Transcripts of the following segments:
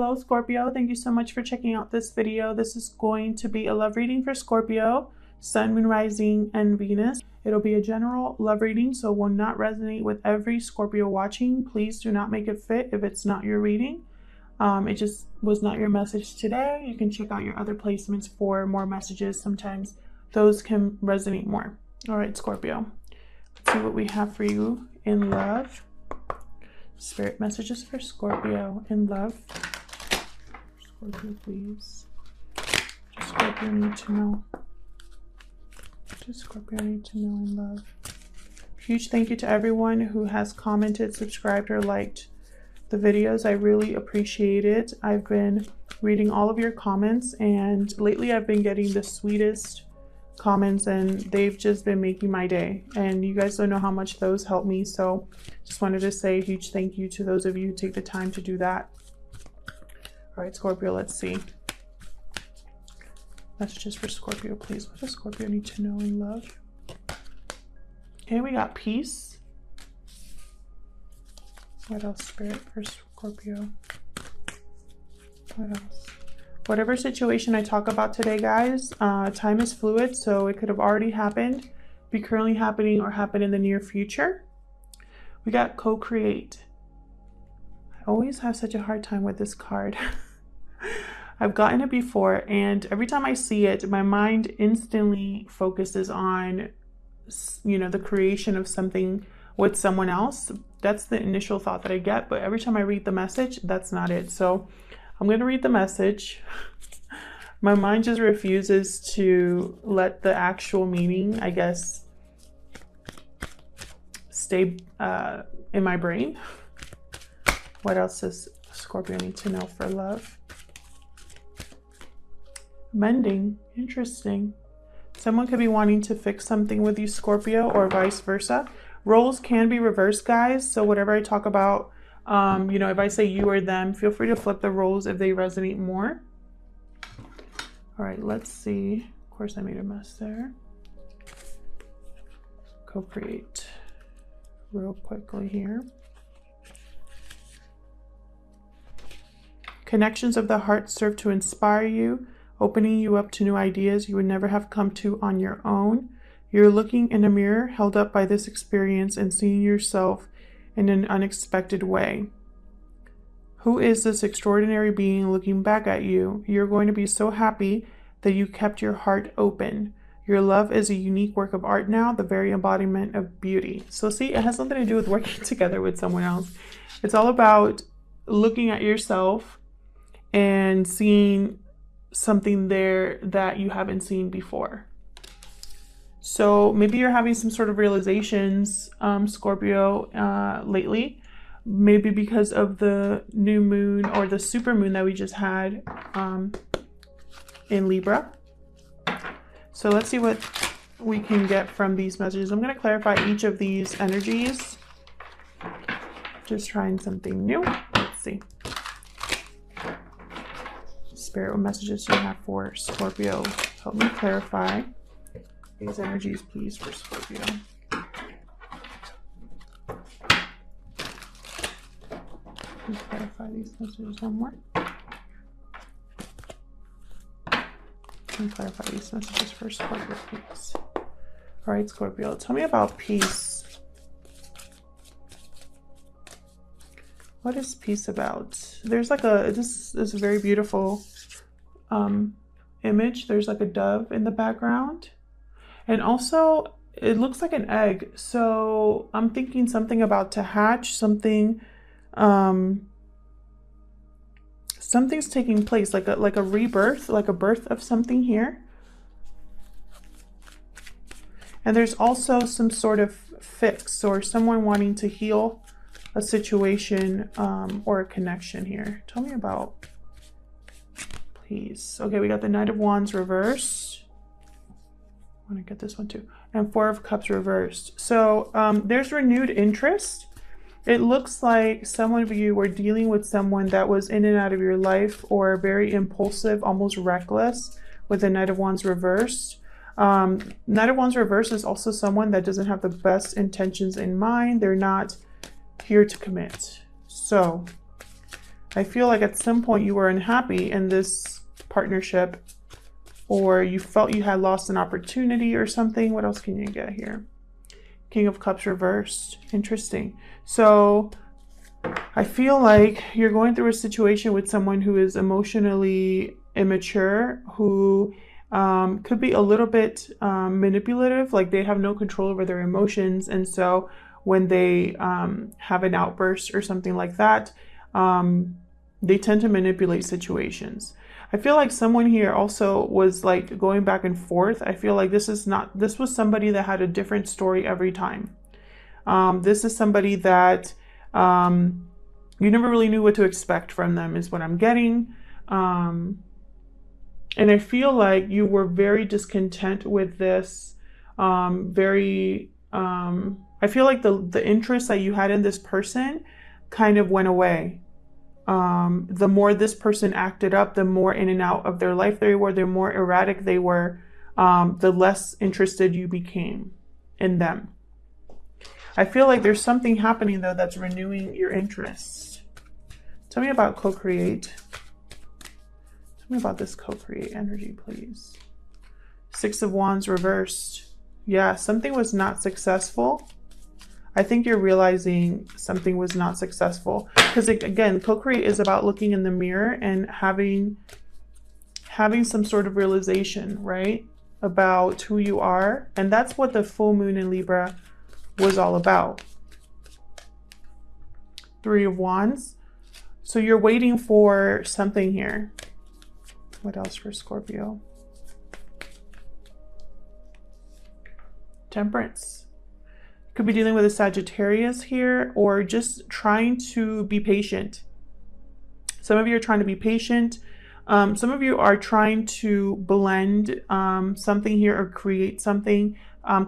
Hello Scorpio, thank you so much for checking out this video. This is going to be a love reading for Scorpio, Sun, Moon, Rising, and Venus. It'll be a general love reading, so will not resonate with every Scorpio watching. Please do not make it fit if it's not your reading. It just was not your message today. You can check out your other placements for more messages. Sometimes those can resonate more. All right, Scorpio, let's see what we have for you in love. Spirit messages for Scorpio in love. Scorpio, please. Just Scorpio need to know. Just Scorpio need to know in love. Huge thank you to everyone who has commented, subscribed, or liked the videos. I really appreciate it. I've been reading all of your comments, and lately I've been getting the sweetest comments, and they've just been making my day, and you guys don't know how much those help me. So just wanted to say a huge thank you to those of you who take the time to do that. All right, Scorpio, let's see. Messages for Scorpio, please. What does Scorpio need to know in love? Okay, we got peace. What else, Spirit, for Scorpio? What else? Whatever situation I talk about today, guys, time is fluid, so it could have already happened, be currently happening, or happen in the near future. We got co-create. I always have such a hard time with this card. I've gotten it before, and every time I see it, my mind instantly focuses on, you know, the creation of something with someone else. That's the initial thought that I get, but every time I read the message, that's not it. So I'm going to read the message. My mind just refuses to let the actual meaning, I guess, stay in my brain. What else does Scorpio need to know for love? Mending. Interesting. Someone could be wanting to fix something with you, Scorpio, or vice versa. Roles can be reversed, guys. So whatever I talk about, you know, if I say you or them, feel free to flip the roles if they resonate more. All right, let's see. Of course, I made a mess there. Co-create real quickly here. Connections of the heart serve to inspire you, opening you up to new ideas you would never have come to on your own. You're looking in a mirror held up by this experience and seeing yourself in an unexpected way. Who is this extraordinary being looking back at you? You're going to be so happy that you kept your heart open. Your love is a unique work of art now, the very embodiment of beauty. So see, it has something to do with working together with someone else. It's all about looking at yourself and seeing something there that you haven't seen before. So maybe you're having some sort of realizations, Scorpio, lately, maybe because of the new moon or the super moon that we just had in Libra. So let's see what we can get from these messages. I'm going to clarify each of these energies. Just trying something new. Let's see. Spirit, what messages do you have for Scorpio? Help me clarify these energies, please, for Scorpio. Please clarify these messages one more. Can you clarify these messages for Scorpio, please? All right, Scorpio, tell me about peace. What is peace about? There's like this is a very beautiful image. There's like a dove in the background, and also it looks like an egg. So I'm thinking something about to hatch, something, something's taking place, like a rebirth, like a birth of something here. And there's also some sort of fix or someone wanting to heal a situation or a connection here. Tell me about, please. Okay, we got the Knight of Wands reversed. I want to get this one too. And Four of Cups reversed. So there's renewed interest. It looks like some of you were dealing with someone that was in and out of your life, or very impulsive, almost reckless, with the Knight of Wands reversed. Knight of Wands reversed is also someone that doesn't have the best intentions in mind. They're not here to commit. So I feel like at some point you were unhappy in this partnership, or you felt you had lost an opportunity or something. What else can you get here? King of Cups reversed. Interesting. So I feel like you're going through a situation with someone who is emotionally immature, who could be a little bit manipulative, like they have no control over their emotions. And so when they have an outburst or something like that, they tend to manipulate situations. I feel like someone here also was like going back and forth. I feel like this was somebody that had a different story every time. This is somebody that you never really knew what to expect from them, is what I'm getting. And I feel like you were very discontent with this. I feel like the interest that you had in this person kind of went away. The more this person acted up, the more in and out of their life they were, the more erratic they were, the less interested you became in them. I feel like there's something happening though that's renewing your interest. Tell me about co-create. Tell me about this co-create energy, please. Six of Wands reversed. Yeah, something was not successful. I think you're realizing something was not successful, because again, co-create is about looking in the mirror and having some sort of realization, right, about who you are. And that's what the full moon in Libra was all about. Three of Wands. So you're waiting for something here. What else for Scorpio? Temperance. Could be dealing with a Sagittarius here, or just trying to be patient. Some of you are trying to be patient. Some of you are trying to blend something here, or create something,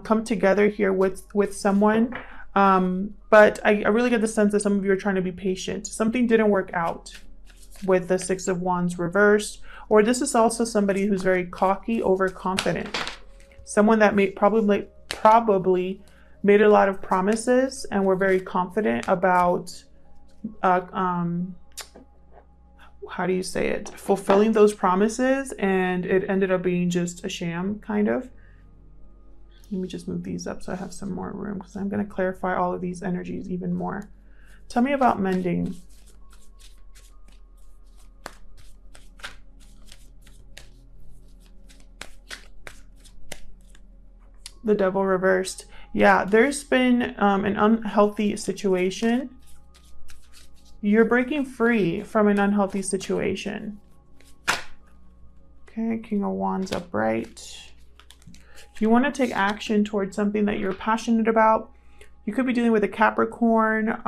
come together here with someone. But I really get the sense that some of you are trying to be patient. Something didn't work out with the Six of Wands reversed, or this is also somebody who's very cocky, overconfident. Someone that probably made a lot of promises and were very confident about, how do you say it? Fulfilling those promises, and it ended up being just a sham, kind of. Let me just move these up so I have some more room, because I'm going to clarify all of these energies even more. Tell me about mending. The Devil reversed. Yeah, there's been an unhealthy situation. You're breaking free from an unhealthy situation. Okay, King of Wands upright. You want to take action towards something that you're passionate about. You could be dealing with a Capricorn.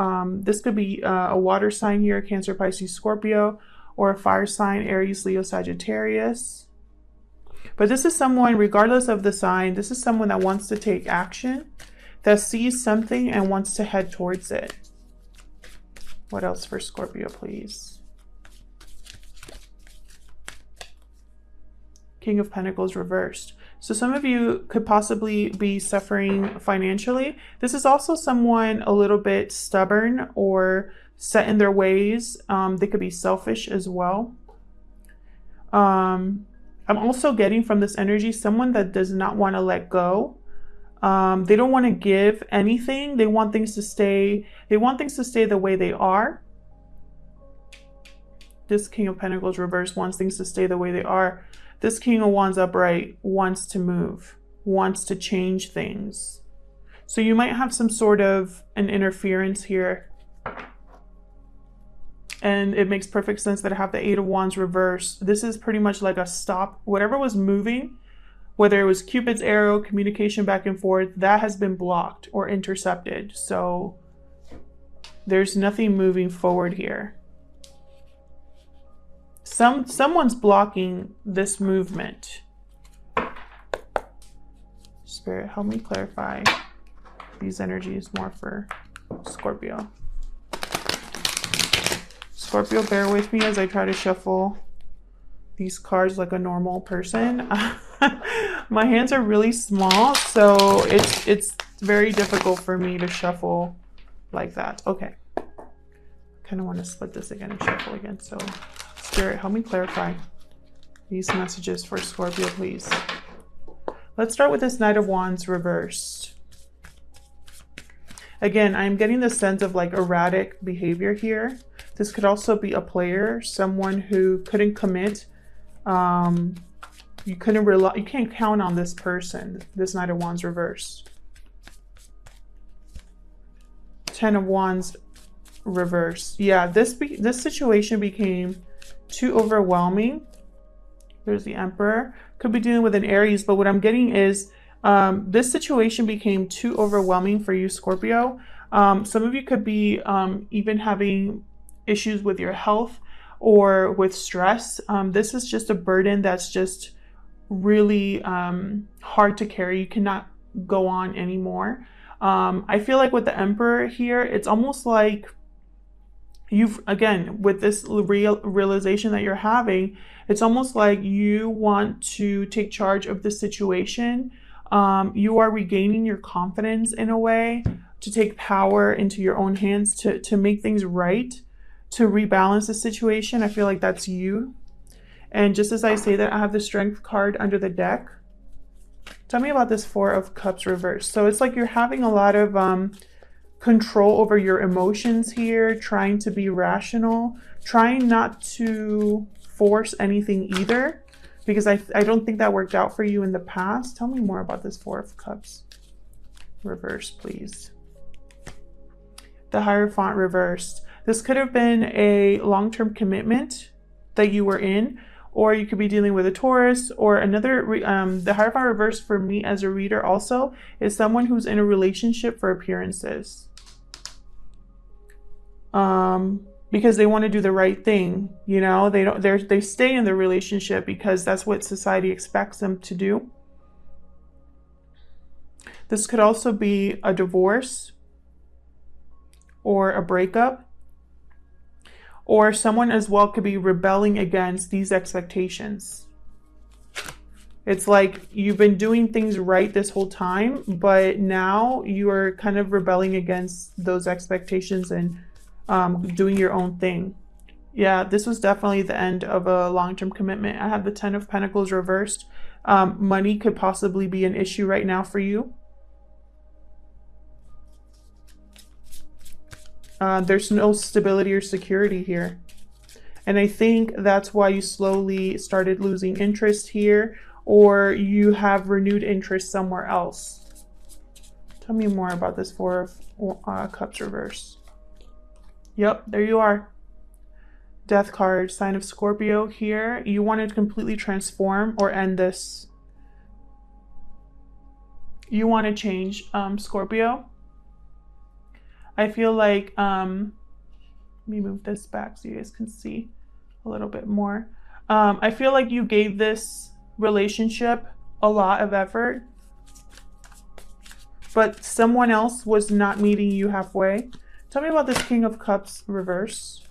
This could be a water sign here, Cancer, Pisces, Scorpio, or a fire sign, Aries, Leo, Sagittarius. But this is someone, regardless of the sign, this is someone that wants to take action, that sees something and wants to head towards it. What else for Scorpio, please? King of Pentacles reversed. So some of you could possibly be suffering financially. This is also someone a little bit stubborn or set in their ways. They could be selfish as well. I'm also getting from this energy someone that does not want to let go. They don't want to give anything. They want things to stay. They want things to stay the way they are. This King of Pentacles reversed wants things to stay the way they are. This King of Wands upright wants to move, wants to change things. So you might have some sort of an interference here. And it makes perfect sense that I have the Eight of Wands reversed. This is pretty much like a stop. Whatever was moving, whether it was Cupid's arrow, communication back and forth, that has been blocked or intercepted. So there's nothing moving forward here. Someone's blocking this movement. Spirit, help me clarify these energies more for Scorpio. Scorpio, bear with me as I try to shuffle these cards like a normal person. My hands are really small, so it's very difficult for me to shuffle like that. Okay. kind of want to split this again and shuffle again. So Spirit, help me clarify these messages for Scorpio, please. Let's start with this Knight of Wands reversed. Again, I'm getting the sense of like erratic behavior here. This could also be a player, someone who couldn't commit. You can't count on this person, this Knight of Wands reversed. Ten of Wands reversed. Yeah, this situation became too overwhelming. There's the Emperor. Could be dealing with an Aries, but what I'm getting is this situation became too overwhelming for you, Scorpio. Some of you could be even having issues with your health or with stress. This is just a burden that's just really hard to carry. You cannot go on anymore. I feel like with the Emperor here, it's almost like you've, again, with this realization that you're having, it's almost like you want to take charge of the situation. You are regaining your confidence in a way, to take power into your own hands, to make things right, to rebalance the situation. I feel like that's you. And just as I say that, I have the Strength card under the deck. Tell me about this Four of Cups reversed. So it's like you're having a lot of control over your emotions here, trying to be rational, trying not to force anything either, because I don't think that worked out for you in the past. Tell me more about this Four of Cups reversed, please. The Hierophant reversed. This could have been a long-term commitment that you were in, or you could be dealing with a Taurus or another. The Hierophant reversed for me as a reader also is someone who's in a relationship for appearances. Because they want to do the right thing, you know, they stay in the relationship because that's what society expects them to do. This could also be a divorce or a breakup, or someone as well could be rebelling against these expectations. It's like you've been doing things right this whole time, but now you are kind of rebelling against those expectations and doing your own thing. Yeah, this was definitely the end of a long-term commitment. I have the Ten of Pentacles reversed. Money could possibly be an issue right now for you. There's no stability or security here. And I think that's why you slowly started losing interest here, or you have renewed interest somewhere else. Tell me more about this Four of Cups reversed. Yep, there you are. Death card, sign of Scorpio here. You want to completely transform or end this. You want to change, Scorpio. I feel like, let me move this back so you guys can see a little bit more. I feel like you gave this relationship a lot of effort, but someone else was not meeting you halfway. Tell me about this King of Cups reverse.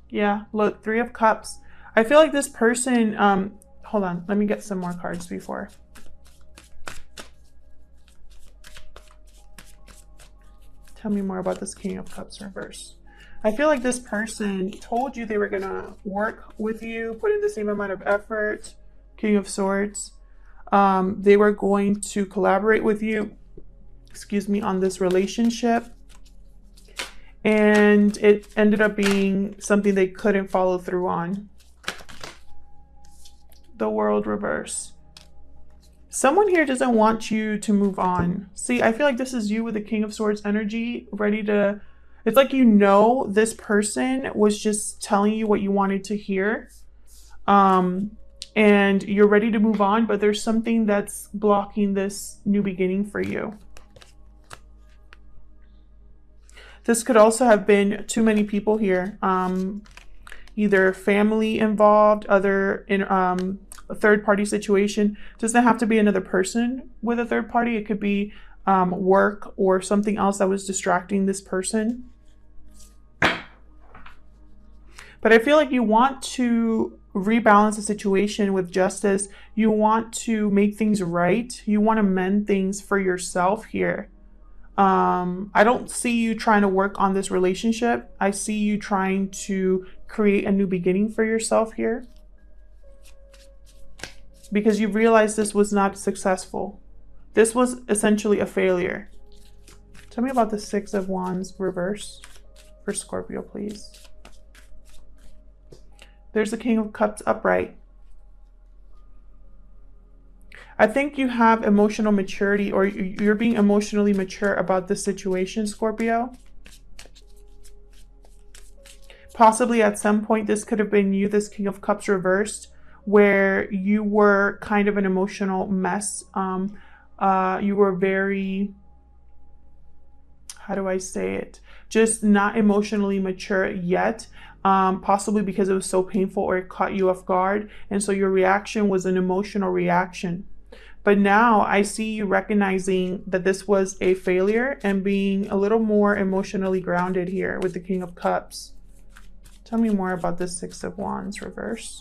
Yeah, look, Three of Cups. I feel like this person, hold on, let me get some more cards before. Tell me more about this King of Cups reverse. I feel like this person told you they were gonna work with you, put in the same amount of effort. King of Swords. They were going to collaborate with you, excuse me, on this relationship. And it ended up being something they couldn't follow through on. The World reverse. Someone here doesn't want you to move on. See, I feel like this is you with the King of Swords energy, ready to, it's like, you know, this person was just telling you what you wanted to hear. And you're ready to move on, but there's something that's blocking this new beginning for you. This could also have been too many people here. Either family involved, a third-party situation. It doesn't have to be another person with a third party. It could be work or something else that was distracting this person. But I feel like you want to rebalance the situation with justice. You want to make things right. You want to mend things for yourself here. I don't see you trying to work on this relationship. I see you trying to create a new beginning for yourself here, because you realized this was not successful. This was essentially a failure. Tell me about the Six of Wands reverse for Scorpio, please. There's the King of Cups upright. I think you have emotional maturity, or you're being emotionally mature about this situation, Scorpio. Possibly at some point, this could have been you, this King of Cups reversed, where you were kind of an emotional mess. You were very, how do I say it? Just not emotionally mature yet. Possibly because it was so painful or it caught you off guard. And so your reaction was an emotional reaction. But now I see you recognizing that this was a failure and being a little more emotionally grounded here with the King of Cups. Tell me more about the Six of Wands reverse.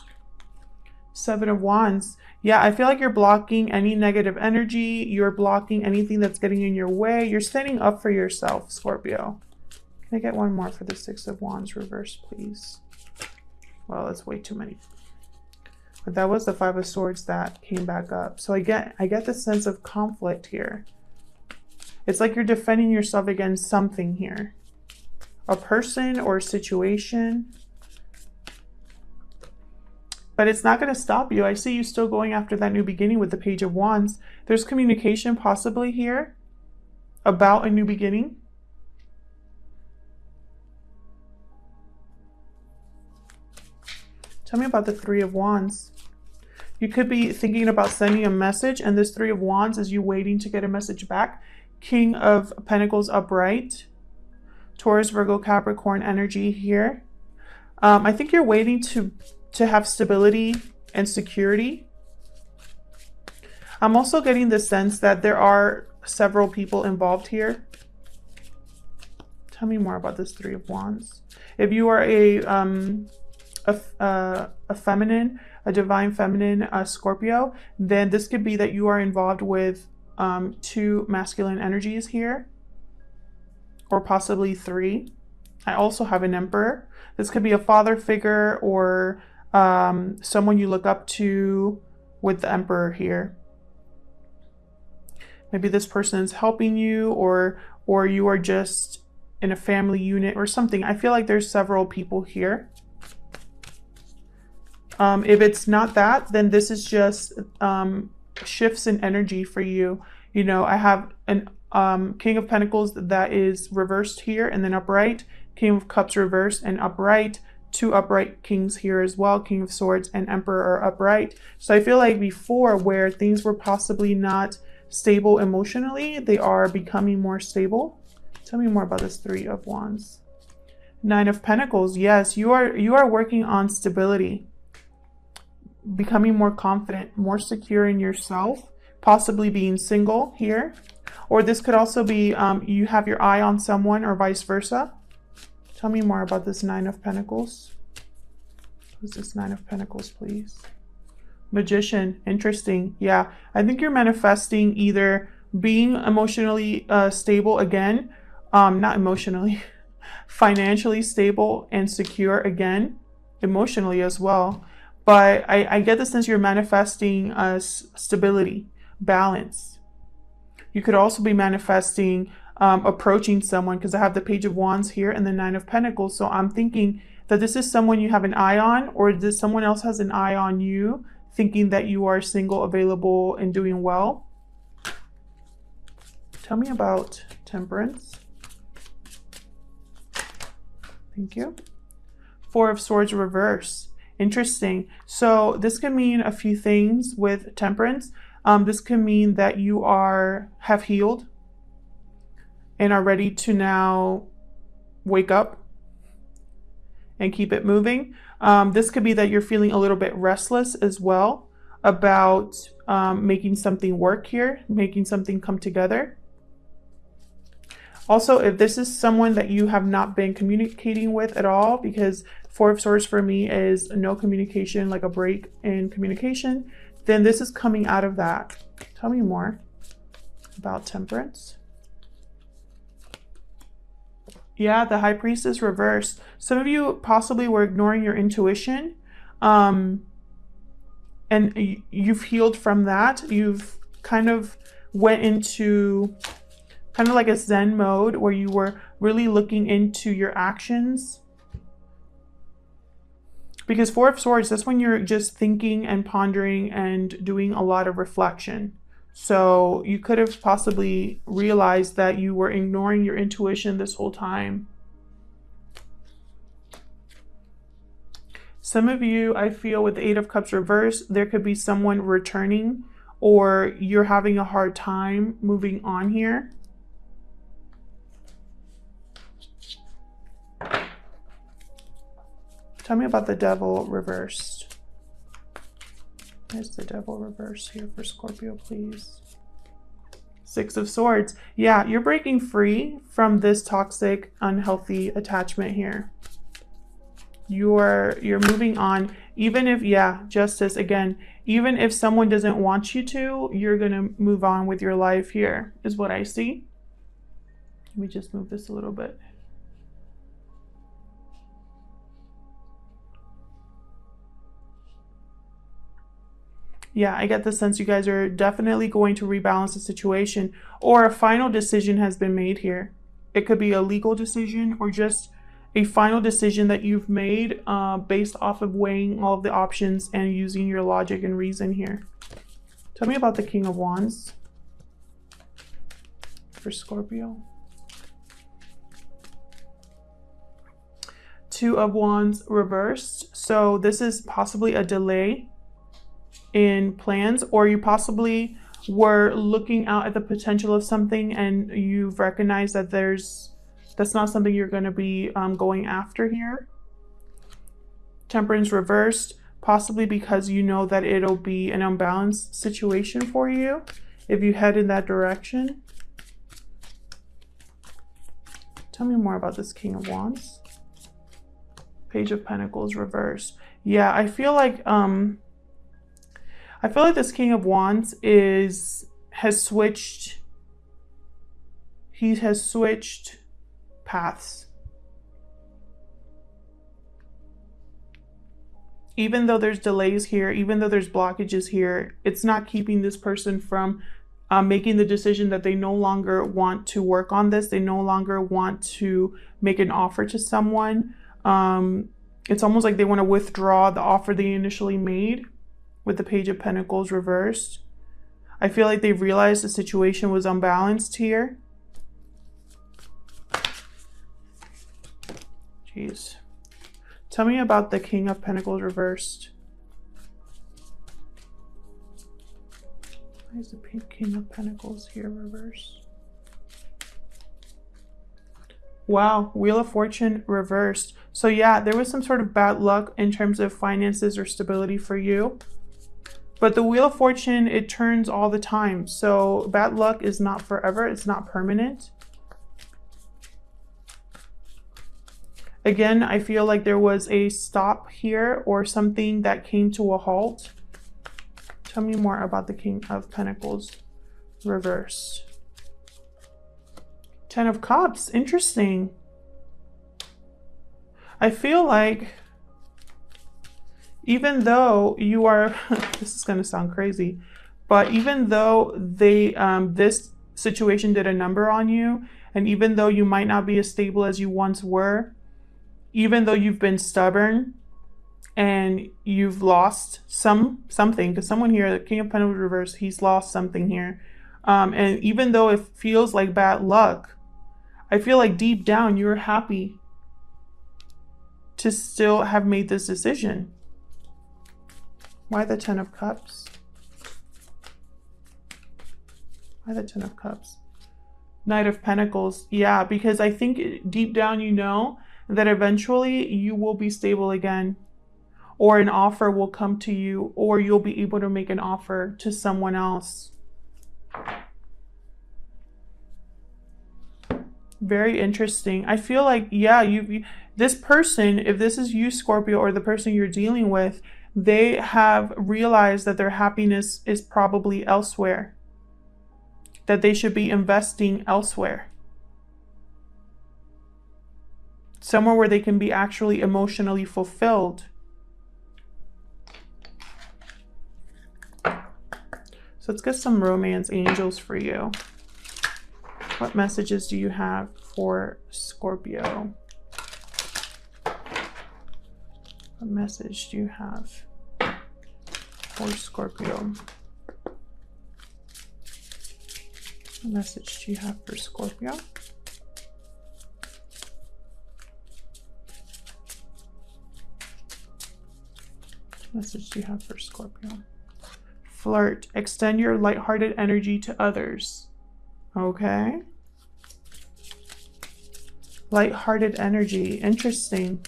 Seven of Wands. Yeah, I feel like you're blocking any negative energy. You're blocking anything that's getting in your way. You're standing up for yourself, Scorpio. Can I get one more for the Six of Wands reverse, please? Well, that's way too many. But that was the Five of Swords that came back up. So I get the sense of conflict here. It's like you're defending yourself against something here. A person or a situation. But it's not going to stop you. I see you still going after that new beginning with the Page of Wands. There's communication possibly here about a new beginning. Tell me about the Three of Wands. You could be thinking about sending a message, and this Three of Wands is you waiting to get a message back. King of Pentacles upright. Taurus, Virgo, Capricorn energy here. I think you're waiting to have stability and security. I'm also getting the sense that there are several people involved here. Tell me more about this Three of Wands. If you are a feminine, a divine feminine Scorpio, then this could be that you are involved with two masculine energies here, or possibly three. I also have an Emperor. This could be a father figure or someone you look up to with the Emperor here. Maybe this person is helping you, or you are just in a family unit or something. I feel like there's several people here. If it's not that, then this is just shifts in energy for you. You know, I have an King of Pentacles that is reversed here and then upright. King of Cups reversed and upright. Two upright kings here as well. King of Swords and Emperor are upright. So I feel like before, where things were possibly not stable emotionally, they are becoming more stable. Tell me more about this Three of Wands. Nine of Pentacles. Yes, you are working on stability, becoming more confident, more secure in yourself, possibly being single here. Or this could also be you have your eye on someone, or vice versa. Tell me more about this Nine of Pentacles. Who's this Nine of Pentacles, please? Magician. Interesting. Yeah, I think you're manifesting either being emotionally stable again, not emotionally, financially stable and secure again, emotionally as well. But I get the sense you're manifesting stability, balance. You could also be manifesting approaching someone, because I have the Page of Wands here and the Nine of Pentacles. So I'm thinking that this is someone you have an eye on, or that someone else has an eye on you, thinking that you are single, available, and doing well. Tell me about Temperance. Thank you. Four of Swords reverse. Interesting. So this can mean a few things with Temperance. This can mean that you have healed and are ready to now wake up and keep it moving. This could be that you're feeling a little bit restless as well about making something work here, making something come together. Also, if this is someone that you have not been communicating with at all, because Four of Swords for me is no communication, like a break in communication, then this is coming out of that. Tell me more about Temperance. Yeah, the High Priestess reversed. Some of you possibly were ignoring your intuition, and you've healed from that. You've kind of went into kind of like a Zen mode where you were really looking into your actions. Because Four of Swords, that's when you're just thinking and pondering and doing a lot of reflection. So you could have possibly realized that you were ignoring your intuition this whole time. Some of you, I feel with the Eight of Cups reversed, there could be someone returning or you're having a hard time moving on here. Tell me about the Devil reversed. There's the Devil reverse here for Scorpio, please. Six of Swords. Yeah, you're breaking free from this toxic, unhealthy attachment here. You're moving on. Even if, yeah, Justice again, even if someone doesn't want you to, you're going to move on with your life here, is what I see. Let me just move this a little bit. Yeah, I get the sense you guys are definitely going to rebalance the situation, or a final decision has been made here. It could be a legal decision or just a final decision that you've made based off of weighing all of the options and using your logic and reason here. Tell me about the King of Wands for Scorpio. Two of Wands reversed. So this is possibly a delay in plans, or you possibly were looking out at the potential of something and you've recognized that that's not something you're going to be going after here. Temperance reversed, possibly because you know that it'll be an unbalanced situation for you if you head in that direction. Tell me more about this King of Wands. Page of Pentacles reversed. Yeah, I feel like this King of Wands has switched paths. Even though there's delays here, even though there's blockages here, it's not keeping this person from making the decision that they no longer want to work on this. They no longer want to make an offer to someone. It's almost like they want to withdraw the offer they initially made. With the Page of Pentacles reversed, I feel like they realized the situation was unbalanced here. Jeez. Tell me about the King of Pentacles reversed. Why is the King of Pentacles here reversed? Wow, Wheel of Fortune reversed. So yeah, there was some sort of bad luck in terms of finances or stability for you. But the Wheel of Fortune, it turns all the time. So bad luck is not forever. It's not permanent. Again, I feel like there was a stop here or something that came to a halt. Tell me more about the King of Pentacles reversed. Ten of Cups. Interesting. I feel like even though you are, this is going to sound crazy, but even though this situation did a number on you, and even though you might not be as stable as you once were, even though you've been stubborn and you've lost something, because someone here, the King of Pentacles reversed, he's lost something here. And even though it feels like bad luck, I feel like deep down you're happy to still have made this decision. Why the Ten of Cups? Why the Ten of Cups? Knight of Pentacles. Yeah, because I think deep down you know that eventually you will be stable again, or an offer will come to you, or you'll be able to make an offer to someone else. Very interesting. I feel like, yeah, this person, if this is you, Scorpio, or the person you're dealing with, they have realized that their happiness is probably elsewhere, that they should be investing elsewhere. somewhere where they can be actually emotionally fulfilled. So let's get some romance angels for you. What messages do you have for Scorpio? What message do you have for Scorpio? What message do you have for Scorpio? What message do you have for Scorpio? Flirt. Extend your lighthearted energy to others. Okay. Lighthearted energy. Interesting.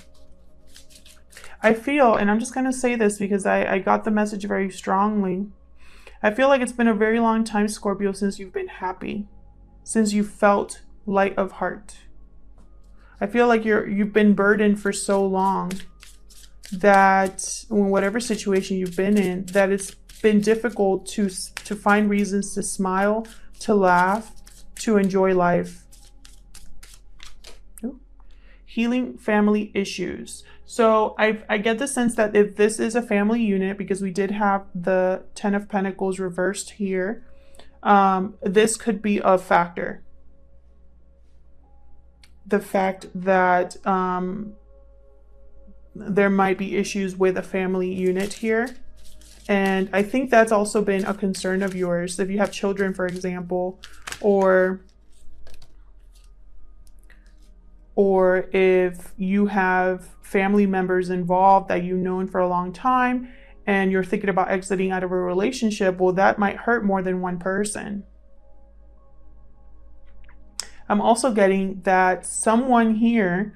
I feel, and I'm just going to say this because I got the message very strongly. I feel like it's been a very long time, Scorpio, since you've been happy, since you felt light of heart. I feel like you've been burdened for so long that in whatever situation you've been in, that it's been difficult to find reasons to smile, to laugh, to enjoy life. Ooh. Healing family issues. So I get the sense that if this is a family unit, because we did have the 10 of Pentacles reversed here, this could be a factor. The fact that there might be issues with a family unit here. And I think that's also been a concern of yours. If you have children, for example, or if you have family members involved that you've known for a long time and you're thinking about exiting out of a relationship, well, that might hurt more than one person. I'm also getting that someone here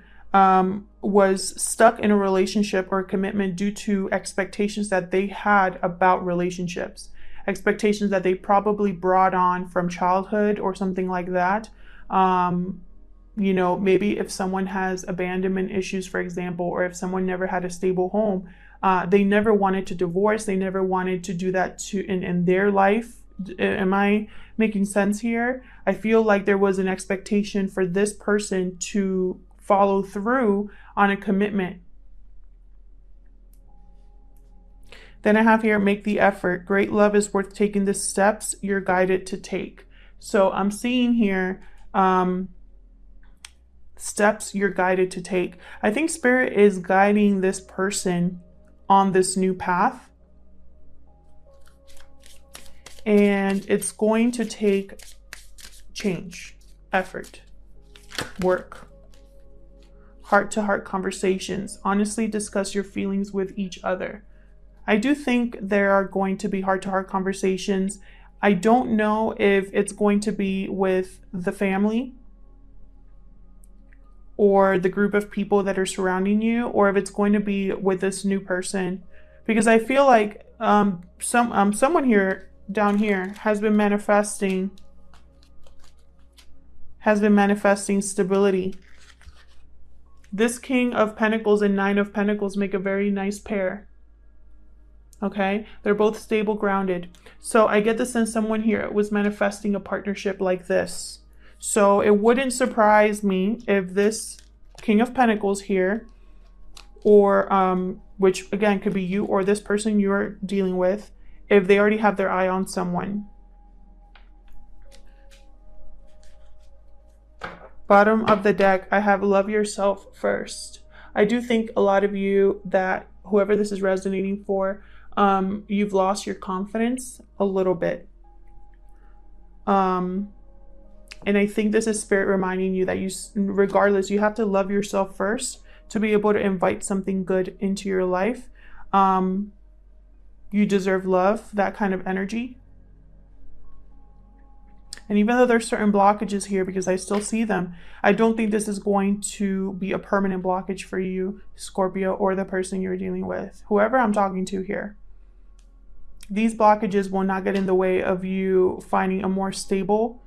was stuck in a relationship or a commitment due to expectations that they had about relationships, expectations that they probably brought on from childhood or something like that. You know, maybe if someone has abandonment issues, for example, or if someone never had a stable home, they never wanted to divorce. They never wanted to do that in their life. Am I making sense here? I feel like there was an expectation for this person to follow through on a commitment. Then I have here, make the effort. Great love is worth taking the steps you're guided to take. So I'm seeing here, steps you're guided to take. I think Spirit is guiding this person on this new path. And it's going to take change, effort, work, heart-to-heart conversations. Honestly discuss your feelings with each other. I do think there are going to be heart-to-heart conversations. I don't know if it's going to be with the family or the group of people that are surrounding you, or if it's going to be with this new person. Because I feel like someone here down here has been manifesting stability. This King of Pentacles and Nine of Pentacles make a very nice pair. Okay, they're both stable, grounded. So I get the sense someone here was manifesting a partnership like this. So it wouldn't surprise me if this King of Pentacles here, or which again could be you or this person you're dealing with, if they already have their eye on someone. Bottom of the deck, I have love yourself first. I do think a lot of you, that whoever this is resonating for, you've lost your confidence a little bit. And I think this is Spirit reminding you that regardless, you have to love yourself first to be able to invite something good into your life. You deserve love, that kind of energy. And even though there's certain blockages here, because I still see them, I don't think this is going to be a permanent blockage for you, Scorpio, or the person you're dealing with, whoever I'm talking to here. These blockages will not get in the way of you finding a more stable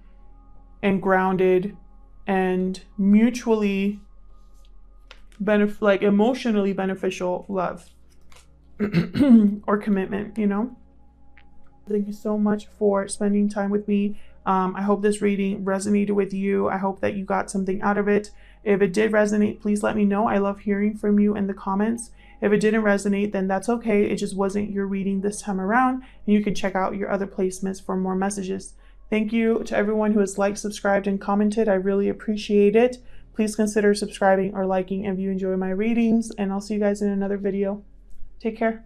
and grounded and mutually emotionally beneficial love or commitment, you know? Thank you so much for spending time with me. I hope this reading resonated with you. I hope that you got something out of it. If it did resonate, please let me know. I love hearing from you in the comments. If it didn't resonate, then that's okay. It just wasn't your reading this time around, and you can check out your other placements for more messages. Thank you to everyone who has liked, subscribed, and commented. I really appreciate it. Please consider subscribing or liking if you enjoy my readings, and I'll see you guys in another video. Take care.